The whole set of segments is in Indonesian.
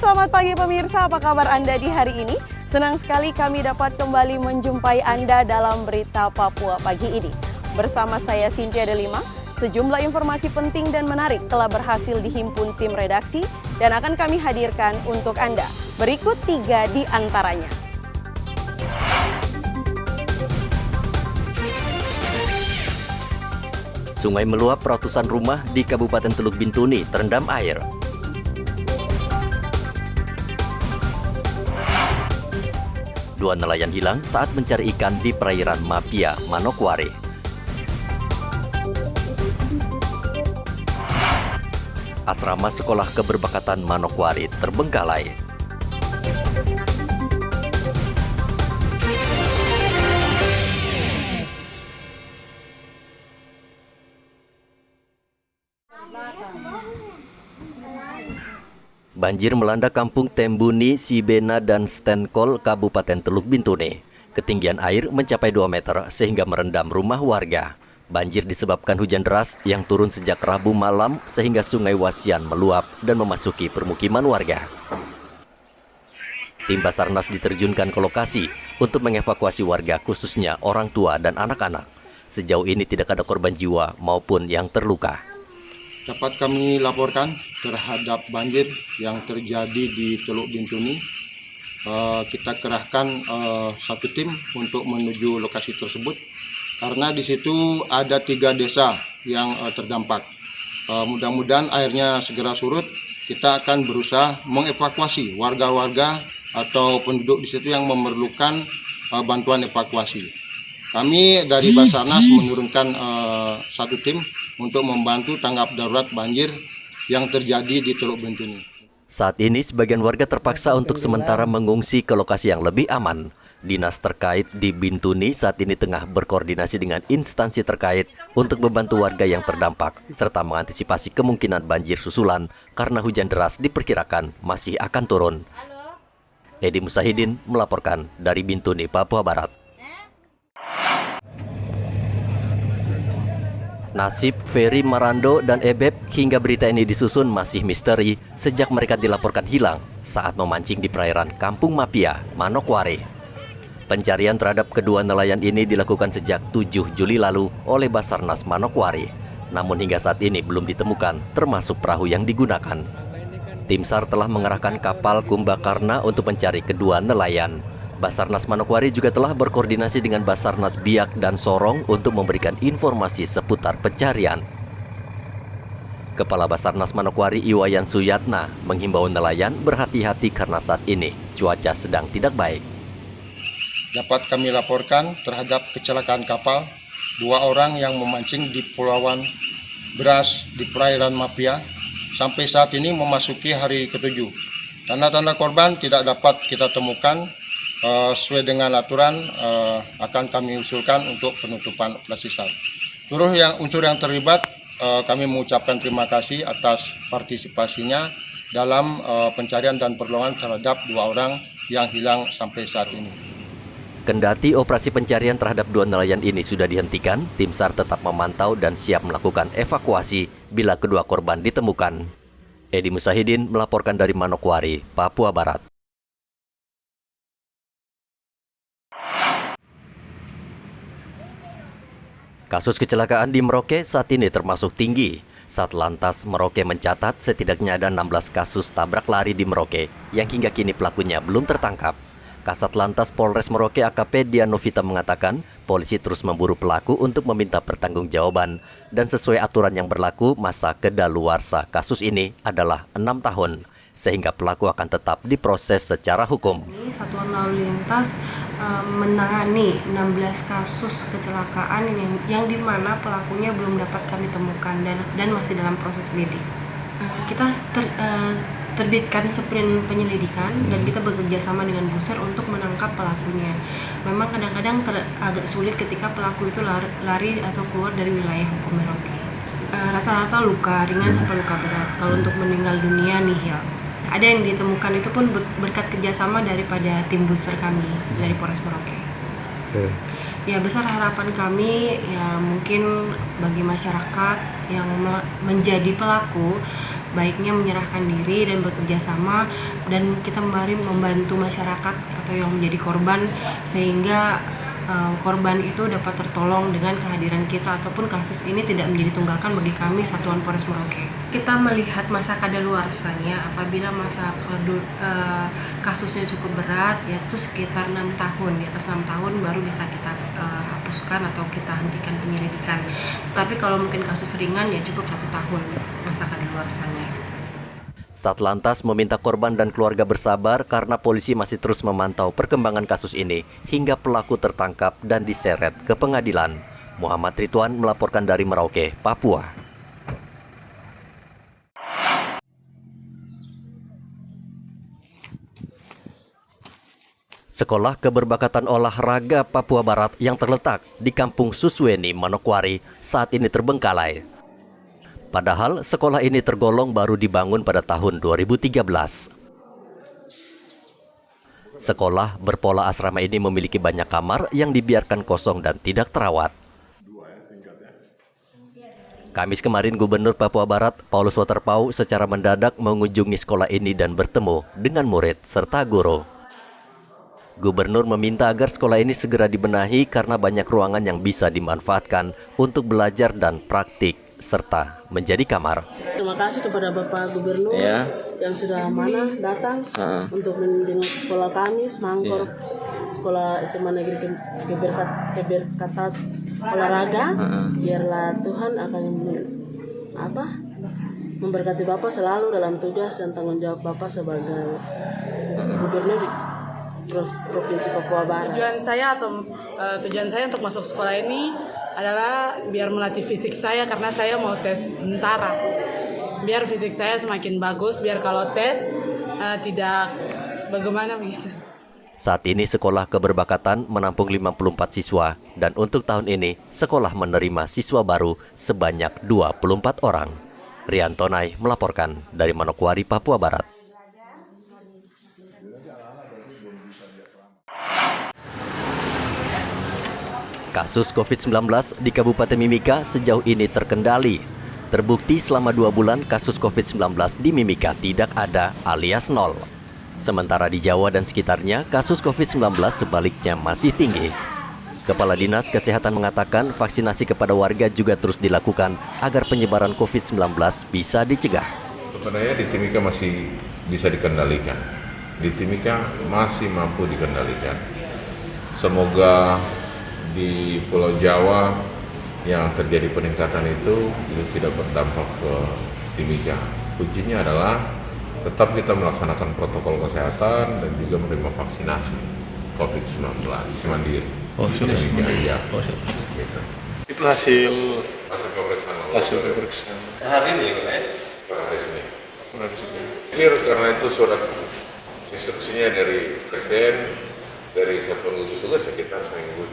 selamat pagi pemirsa, apa kabar Anda di hari ini? Senang sekali kami dapat kembali menjumpai Anda dalam Berita Papua pagi ini. Bersama saya Cynthia Delima, sejumlah informasi penting dan menarik telah berhasil dihimpun tim redaksi dan akan kami hadirkan untuk Anda. Berikut 3 di antaranya. Sungai meluap, ratusan rumah di Kabupaten Teluk Bintuni terendam air. Dua nelayan hilang saat mencari ikan di perairan Mapia, Manokwari. Asrama sekolah keberbakatan Manokwari terbengkalai. Banjir melanda kampung Tembuni, Sibena, dan Stenkol, Kabupaten Teluk Bintuni. Ketinggian air mencapai 2 meter sehingga merendam rumah warga. Banjir disebabkan hujan deras yang turun sejak Rabu malam sehingga sungai Wasian meluap dan memasuki permukiman warga. Tim Basarnas diterjunkan ke lokasi untuk mengevakuasi warga, khususnya orang tua dan anak-anak. Sejauh ini tidak ada korban jiwa maupun yang terluka. Dapat kami laporkan terhadap banjir yang terjadi di Teluk Bintuni. Kita kerahkan satu tim untuk menuju lokasi tersebut karena di situ ada 3 desa yang terdampak. Mudah-mudahan airnya segera surut. Kita akan berusaha mengevakuasi warga-warga atau penduduk di situ yang memerlukan bantuan evakuasi. Kami dari Basarnas menurunkan satu tim untuk membantu tanggap darurat banjir yang terjadi di Teluk Bintuni. Saat ini sebagian warga terpaksa untuk sementara mengungsi ke lokasi yang lebih aman. Dinas terkait di Bintuni saat ini tengah berkoordinasi dengan instansi terkait untuk membantu warga yang terdampak serta mengantisipasi kemungkinan banjir susulan karena hujan deras diperkirakan masih akan turun. Edi Musahidin melaporkan dari Bintuni, Papua Barat. Nasib Ferry Marando dan Ebeb hingga berita ini disusun masih misteri sejak mereka dilaporkan hilang saat memancing di perairan Kampung Mapia, Manokwari. Pencarian terhadap kedua nelayan ini dilakukan sejak 7 Juli lalu oleh Basarnas Manokwari. Namun hingga saat ini belum ditemukan termasuk perahu yang digunakan. Tim SAR telah mengerahkan kapal Kumbakarna untuk mencari kedua nelayan. Basarnas Manokwari juga telah berkoordinasi dengan Basarnas Biak dan Sorong untuk memberikan informasi seputar pencarian. Kepala Basarnas Manokwari Iwayan Suyatna menghimbau nelayan berhati-hati karena saat ini cuaca sedang tidak baik. Dapat kami laporkan terhadap kecelakaan kapal 2 orang yang memancing di Pulauan Beras di perairan Mapia. Sampai saat ini memasuki hari ke-7. Tanda-tanda korban tidak dapat kita temukan. Sesuai dengan aturan akan kami usulkan untuk penutupan operasi SAR. Seluruh unsur yang terlibat kami mengucapkan terima kasih atas partisipasinya dalam pencarian dan pertolongan terhadap 2 orang yang hilang sampai saat ini. Kendati operasi pencarian terhadap 2 nelayan ini sudah dihentikan, tim SAR tetap memantau dan siap melakukan evakuasi bila kedua korban ditemukan. Edi Musahidin melaporkan dari Manokwari, Papua Barat. Kasus kecelakaan di Merauke saat ini termasuk tinggi. Satlantas Merauke mencatat setidaknya ada 16 kasus tabrak lari di Merauke yang hingga kini pelakunya belum tertangkap. Kasat Lantas Polres Merauke AKP Dianovita mengatakan polisi terus memburu pelaku untuk meminta pertanggungjawaban dan sesuai aturan yang berlaku masa kedaluarsa kasus ini adalah 6 tahun sehingga pelaku akan tetap diproses secara hukum. Satuan Lalu Lintas menangani 16 kasus kecelakaan yang dimana pelakunya belum dapat kami temukan dan masih dalam proses lidik. Kita terbitkan sprint penyelidikan dan kita bekerja sama dengan Buser untuk menangkap pelakunya. Memang kadang-kadang agak sulit ketika pelaku itu lari atau keluar dari wilayah hukum Merauke. Rata-rata luka ringan sampai luka berat. Kalau untuk meninggal dunia nihil. Ada yang ditemukan itu pun berkat kerjasama daripada tim Buser kami dari Polres Merauke. Ya, besar harapan kami ya mungkin bagi masyarakat yang menjadi pelaku baiknya menyerahkan diri dan bekerja sama, dan kita mari membantu masyarakat atau yang menjadi korban sehingga korban itu dapat tertolong dengan kehadiran kita, ataupun kasus ini tidak menjadi tunggakan bagi kami Satuan Polres Merauke. Kita melihat masa kadaluarsanya apabila kasusnya cukup berat, yaitu sekitar 6 tahun, di atas 6 tahun baru bisa kita hapuskan atau kita hentikan penyelidikan. Tapi kalau mungkin kasus ringan ya cukup 1 tahun masa kadaluarsanya. Satlantas meminta korban dan keluarga bersabar karena polisi masih terus memantau perkembangan kasus ini hingga pelaku tertangkap dan diseret ke pengadilan. Muhammad Ridwan melaporkan dari Merauke, Papua. Sekolah Keberbakatan Olahraga Papua Barat yang terletak di Kampung Susweni, Manokwari saat ini terbengkalai. Padahal sekolah ini tergolong baru dibangun pada tahun 2013. Sekolah berpola asrama ini memiliki banyak kamar yang dibiarkan kosong dan tidak terawat. Kamis kemarin Gubernur Papua Barat, Paulus Waterpauw, secara mendadak mengunjungi sekolah ini dan bertemu dengan murid serta guru. Gubernur meminta agar sekolah ini segera dibenahi karena banyak ruangan yang bisa dimanfaatkan untuk belajar dan praktik, serta menjadi kamar. Terima kasih kepada Bapak Gubernur yang sudah datang untuk menjenguk sekolah kami, Semangkor, Sekolah SMA Negeri Keberkatan Olahraga. Biarlah Tuhan akan memberkati Bapak selalu dalam tugas dan tanggung jawab Bapak sebagai Gubernur di Provinsi Papua Barat. Tujuan saya untuk masuk sekolah ini adalah biar melatih fisik saya karena saya mau tes tentara. Biar fisik saya semakin bagus, biar kalau tes tidak bagaimana begitu. Saat ini sekolah keberbakatan menampung 54 siswa dan untuk tahun ini sekolah menerima siswa baru sebanyak 24 orang. Rian Tonai melaporkan dari Manokwari, Papua Barat. Kasus COVID-19 di Kabupaten Mimika sejauh ini terkendali. Terbukti selama 2 bulan kasus COVID-19 di Mimika tidak ada alias nol. Sementara di Jawa dan sekitarnya, kasus COVID-19 sebaliknya masih tinggi. Kepala Dinas Kesehatan mengatakan vaksinasi kepada warga juga terus dilakukan agar penyebaran COVID-19 bisa dicegah. Sebenarnya di Timika masih bisa dikendalikan. Di Timika masih mampu dikendalikan. Semoga di Pulau Jawa yang terjadi peningkatan itu tidak berdampak ke Timika. Kuncinya adalah tetap kita melaksanakan protokol kesehatan dan juga menerima vaksinasi COVID-19 mandiri. Gitu. Itu hasil pemeriksaan. hari ini ya? Per hari ini. Karena itu surat instruksinya dari Presiden, dari Satuan Gugus Tugas sekitar seminggu.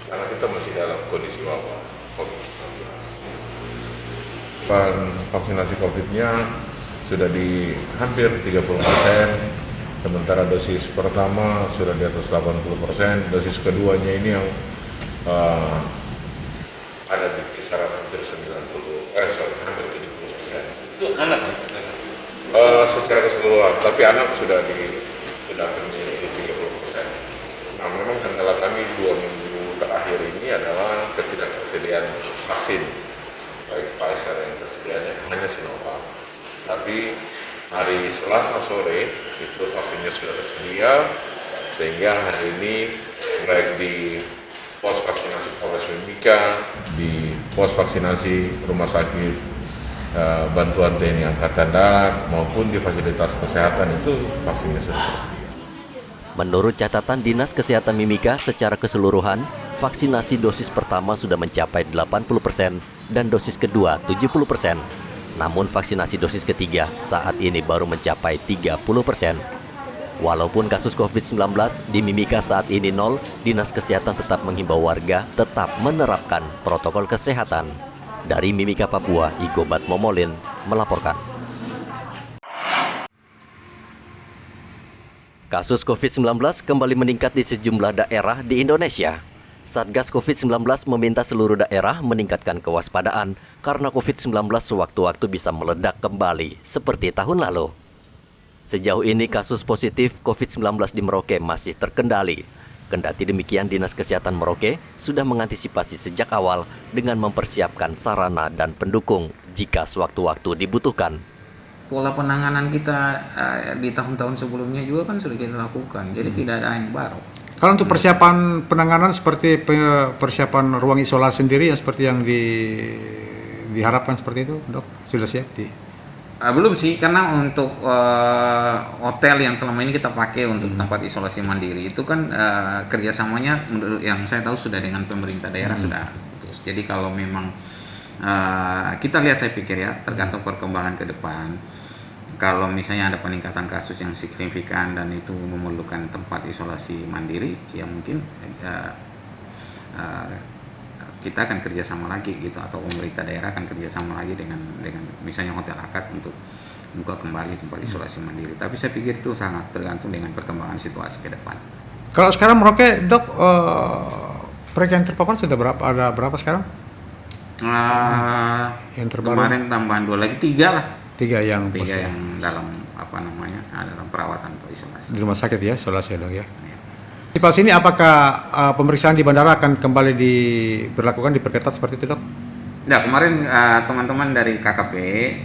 Karena kita masih dalam kondisi wabah COVID-19. Vaksinasi COVID-nya sudah di hampir 30%, sementara dosis pertama sudah di atas 80%, dosis keduanya ini yang ada di kisaran hampir 70%. Itu anak? Secara keseluruhan, tapi anak sudah hampir di 30%. Nah, memang kendala kami 2 minggu terakhir ini adalah ketidaktersediaan vaksin, baik Pfizer yang tersedianya hanya Sinovac. Tapi hari Selasa sore itu vaksinnya sudah tersedia, sehingga hari ini baik di pos vaksinasi Polres Mimika, di pos vaksinasi Rumah Sakit Bantuan TNI Angkatan Darat maupun di fasilitas kesehatan itu vaksinnya sudah tersedia. Menurut catatan Dinas Kesehatan Mimika, secara keseluruhan, vaksinasi dosis pertama sudah mencapai 80% dan dosis kedua 70%. Namun vaksinasi dosis ketiga saat ini baru mencapai 30%. Walaupun kasus COVID-19 di Mimika saat ini nol, Dinas Kesehatan tetap menghimbau warga tetap menerapkan protokol kesehatan. Dari Mimika, Papua, Igobat Momolin melaporkan. Kasus COVID-19 kembali meningkat di sejumlah daerah di Indonesia. Satgas COVID-19 meminta seluruh daerah meningkatkan kewaspadaan karena COVID-19 sewaktu-waktu bisa meledak kembali seperti tahun lalu. Sejauh ini kasus positif COVID-19 di Merauke masih terkendali. Kendati demikian, Dinas Kesehatan Merauke sudah mengantisipasi sejak awal dengan mempersiapkan sarana dan pendukung jika sewaktu-waktu dibutuhkan. Pola penanganan kita di tahun-tahun sebelumnya juga kan sudah kita lakukan, jadi tidak ada yang baru. Kalau untuk persiapan penanganan seperti persiapan ruang isolasi sendiri yang seperti yang diharapkan seperti itu, Dok, sudah siap Belum sih, karena untuk hotel yang selama ini kita pakai untuk tempat isolasi mandiri itu kan kerjasamanya menurut yang saya tahu sudah dengan pemerintah daerah sudah putus. Jadi kalau memang kita lihat, saya pikir ya, tergantung perkembangan ke depan. Kalau misalnya ada peningkatan kasus yang signifikan dan itu memerlukan tempat isolasi mandiri, ya mungkin kita akan kerjasama lagi gitu, atau pemerintah daerah akan kerjasama lagi dengan misalnya Hotel Akad untuk buka kembali tempat isolasi mandiri. Tapi saya pikir itu sangat tergantung dengan perkembangan situasi ke depan. Kalau sekarang Merauke, Dok, mereka yang terpapar sudah berapa? Ada berapa sekarang? Yang terbaru? Kemarin tambahan 2 lagi, 3 lah. 3 yang dalam dalam perawatan atau isolasi di rumah sakit ya, isolasi, Dok ya. Pas ini apakah pemeriksaan di bandara akan kembali diperketat seperti itu, Dok? Ya, kemarin teman-teman dari KKP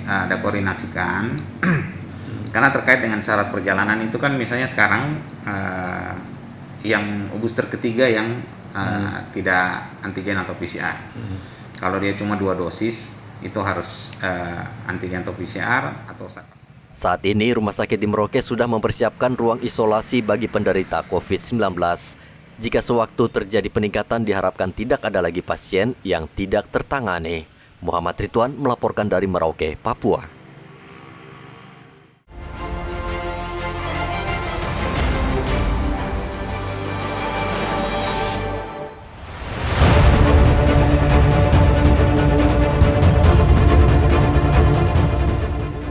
ada koordinasikan karena terkait dengan syarat perjalanan itu kan, misalnya sekarang yang booster ketiga yang tidak antigen atau PCR. Kalau dia cuma 2 dosis itu harus antigen atau PCR atau Saat ini, Rumah Sakit di Merauke sudah mempersiapkan ruang isolasi bagi penderita COVID-19. Jika sewaktu terjadi peningkatan, diharapkan tidak ada lagi pasien yang tidak tertangani. Muhammad Ridwan melaporkan dari Merauke, Papua.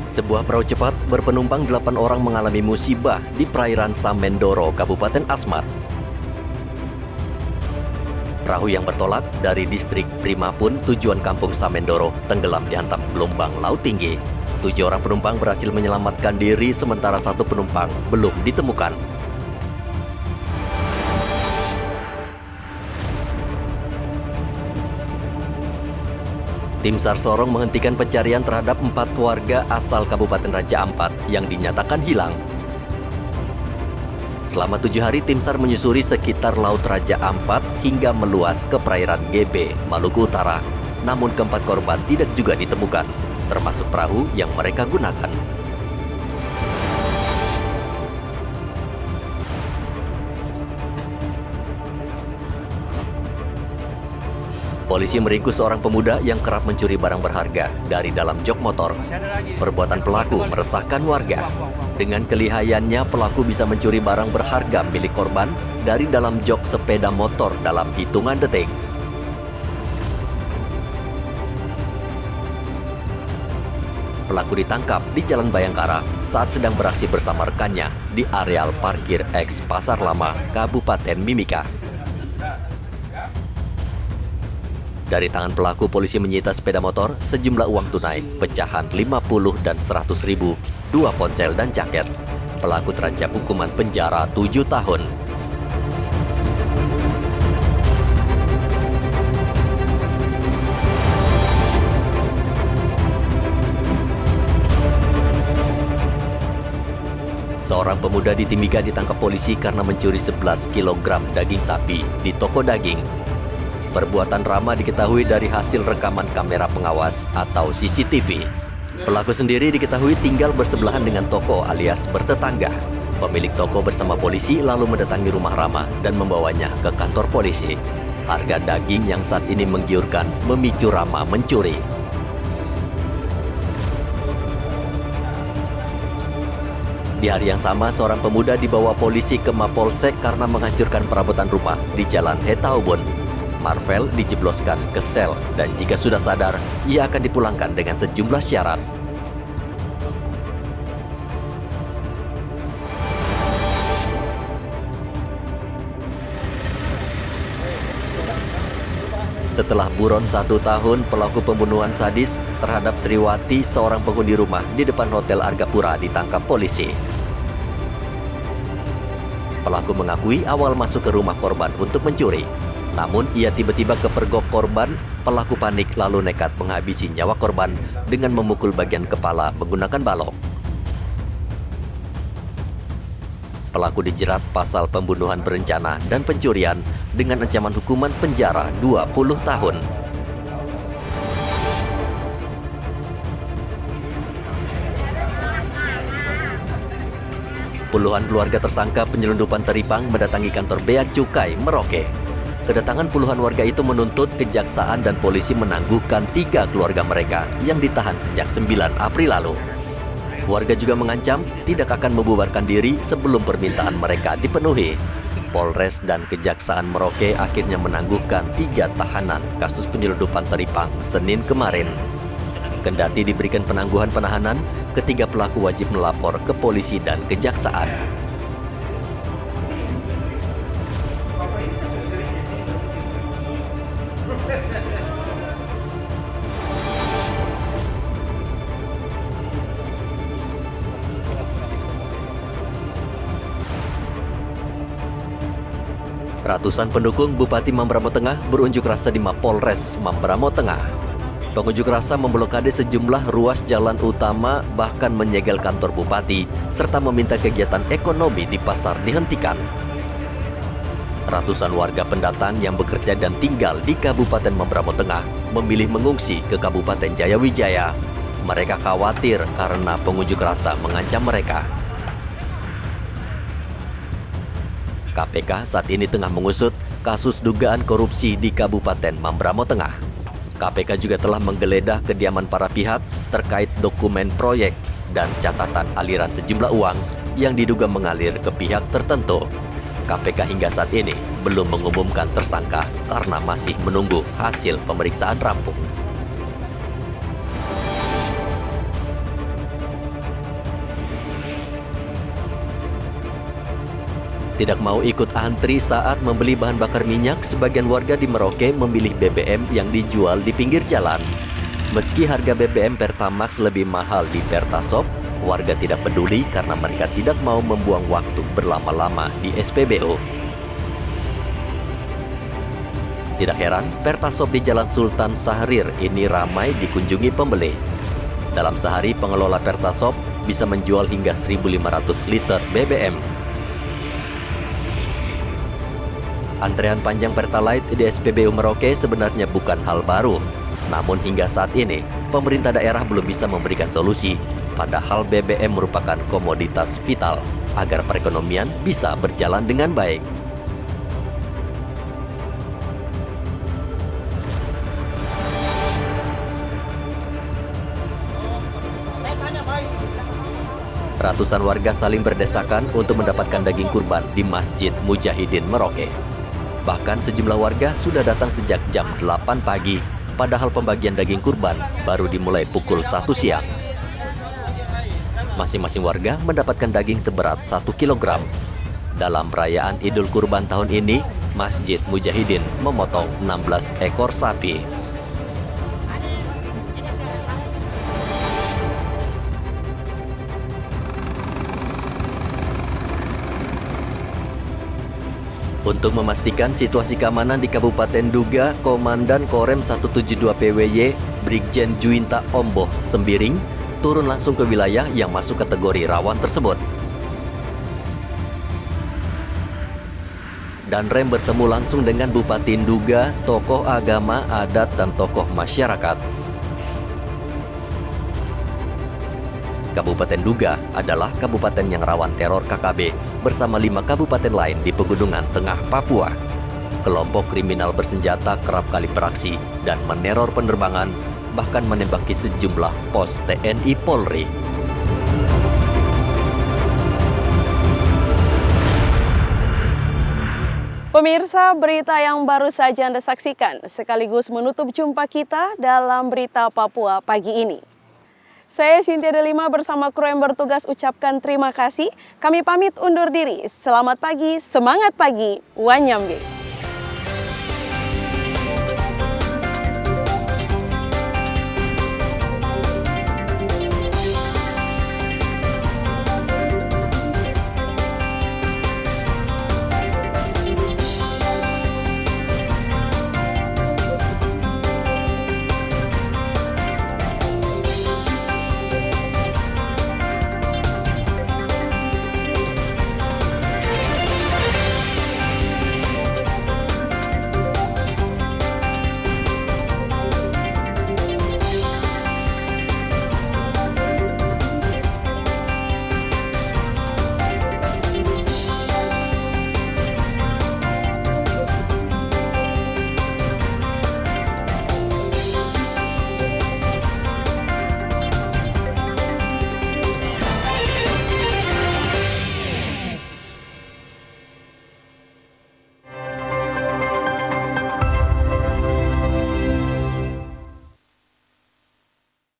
Sebuah perahu cepat berpenumpang 8 orang mengalami musibah di perairan Samendoro, Kabupaten Asmat. Perahu yang bertolak dari distrik Primapun tujuan kampung Samendoro tenggelam dihantam gelombang laut tinggi. 7 orang penumpang berhasil menyelamatkan diri, sementara 1 penumpang belum ditemukan. Tim SAR Sorong menghentikan pencarian terhadap 4 warga asal Kabupaten Raja Ampat yang dinyatakan hilang. Selama 7 hari, tim SAR menyusuri sekitar Laut Raja Ampat hingga meluas ke perairan GB, Maluku Utara. Namun keempat korban tidak juga ditemukan, termasuk perahu yang mereka gunakan. Polisi meringkus seorang pemuda yang kerap mencuri barang berharga dari dalam jok motor. Perbuatan pelaku meresahkan warga. Dengan kelihayannya, pelaku bisa mencuri barang berharga milik korban dari dalam jok sepeda motor dalam hitungan detik. Pelaku ditangkap di Jalan Bayangkara saat sedang beraksi bersama rekannya di areal parkir eks Pasar Lama, Kabupaten Mimika. Dari tangan pelaku, polisi menyita sepeda motor, sejumlah uang tunai, pecahan 50 dan 100 ribu, 2 ponsel dan jaket. Pelaku terancam hukuman penjara 7 tahun. Seorang pemuda di Timika ditangkap polisi karena mencuri 11 kg daging sapi di toko daging. Perbuatan Rama diketahui dari hasil rekaman kamera pengawas atau CCTV. Pelaku sendiri diketahui tinggal bersebelahan dengan toko alias bertetangga. Pemilik toko bersama polisi lalu mendatangi rumah Rama dan membawanya ke kantor polisi. Harga daging yang saat ini menggiurkan memicu Rama mencuri. Di hari yang sama, seorang pemuda dibawa polisi ke Mapolsek karena menghancurkan perabotan rumah di Jalan Hetaubun. Marvel dijebloskan ke sel dan jika sudah sadar, ia akan dipulangkan dengan sejumlah syarat. Setelah buron 1 tahun, pelaku pembunuhan sadis terhadap Sriwati, seorang penghuni rumah di depan Hotel Argapura, ditangkap polisi. Pelaku mengakui awal masuk ke rumah korban untuk mencuri. Namun ia tiba-tiba kepergok korban, pelaku panik lalu nekat menghabisi nyawa korban dengan memukul bagian kepala menggunakan balok. Pelaku dijerat pasal pembunuhan berencana dan pencurian dengan ancaman hukuman penjara 20 tahun. Puluhan keluarga tersangka penyelundupan teripang mendatangi kantor Bea Cukai Merauke. Kedatangan puluhan warga itu menuntut kejaksaan dan polisi menangguhkan 3 keluarga mereka yang ditahan sejak 9 April lalu. Warga juga mengancam tidak akan membubarkan diri sebelum permintaan mereka dipenuhi. Polres dan Kejaksaan Merauke akhirnya menangguhkan 3 tahanan kasus penyelundupan teripang Senin kemarin. Kendati diberikan penangguhan penahanan, ketiga pelaku wajib melapor ke polisi dan kejaksaan. Ratusan pendukung Bupati Mamberamo Tengah berunjuk rasa di Mapolres Mamberamo Tengah. Pengunjuk rasa memblokade sejumlah ruas jalan utama, bahkan menyegel kantor bupati, serta meminta kegiatan ekonomi di pasar dihentikan. Ratusan warga pendatang yang bekerja dan tinggal di Kabupaten Mamberamo Tengah memilih mengungsi ke Kabupaten Jayawijaya. Mereka khawatir karena pengunjuk rasa mengancam mereka. KPK saat ini tengah mengusut kasus dugaan korupsi di Kabupaten Mamberamo Tengah. KPK juga telah menggeledah kediaman para pihak terkait dokumen proyek dan catatan aliran sejumlah uang yang diduga mengalir ke pihak tertentu. KPK hingga saat ini belum mengumumkan tersangka karena masih menunggu hasil pemeriksaan rampung. Tidak mau ikut antri saat membeli bahan bakar minyak, sebagian warga di Merauke memilih BBM yang dijual di pinggir jalan. Meski harga BBM Pertamax lebih mahal di Pertasop, warga tidak peduli karena mereka tidak mau membuang waktu berlama-lama di SPBU. Tidak heran, Pertasop di Jalan Sultan Syahrir ini ramai dikunjungi pembeli. Dalam sehari, pengelola Pertasop bisa menjual hingga 1.500 liter BBM. Antrean panjang Pertalite di SPBU Merauke sebenarnya bukan hal baru. Namun hingga saat ini, pemerintah daerah belum bisa memberikan solusi, padahal BBM merupakan komoditas vital agar perekonomian bisa berjalan dengan baik. Ratusan warga saling berdesakan untuk mendapatkan daging kurban di Masjid Mujahidin Merauke. Bahkan sejumlah warga sudah datang sejak jam 8 pagi, padahal pembagian daging kurban baru dimulai pukul 1 siang. Masing-masing warga mendapatkan daging seberat 1 kg. Dalam perayaan Idul Kurban tahun ini, Masjid Mujahidin memotong 16 ekor sapi. Untuk memastikan situasi keamanan di Kabupaten Duga, Komandan Korem 172 PWY Brigjen Juwinta Omboh Sembiring turun langsung ke wilayah yang masuk kategori rawan tersebut. Dan Rem bertemu langsung dengan Bupati Duga, tokoh agama, adat, dan tokoh masyarakat. Kabupaten Duga adalah kabupaten yang rawan teror KKB bersama 5 kabupaten lain di Pegunungan Tengah Papua. Kelompok kriminal bersenjata kerap kali beraksi dan meneror penerbangan, bahkan menembaki sejumlah pos TNI Polri. Pemirsa, berita yang baru saja Anda saksikan sekaligus menutup jumpa kita dalam Berita Papua pagi ini. Saya Cynthia Delima bersama kru yang bertugas ucapkan terima kasih. Kami pamit undur diri. Selamat pagi, semangat pagi, Wanyambe.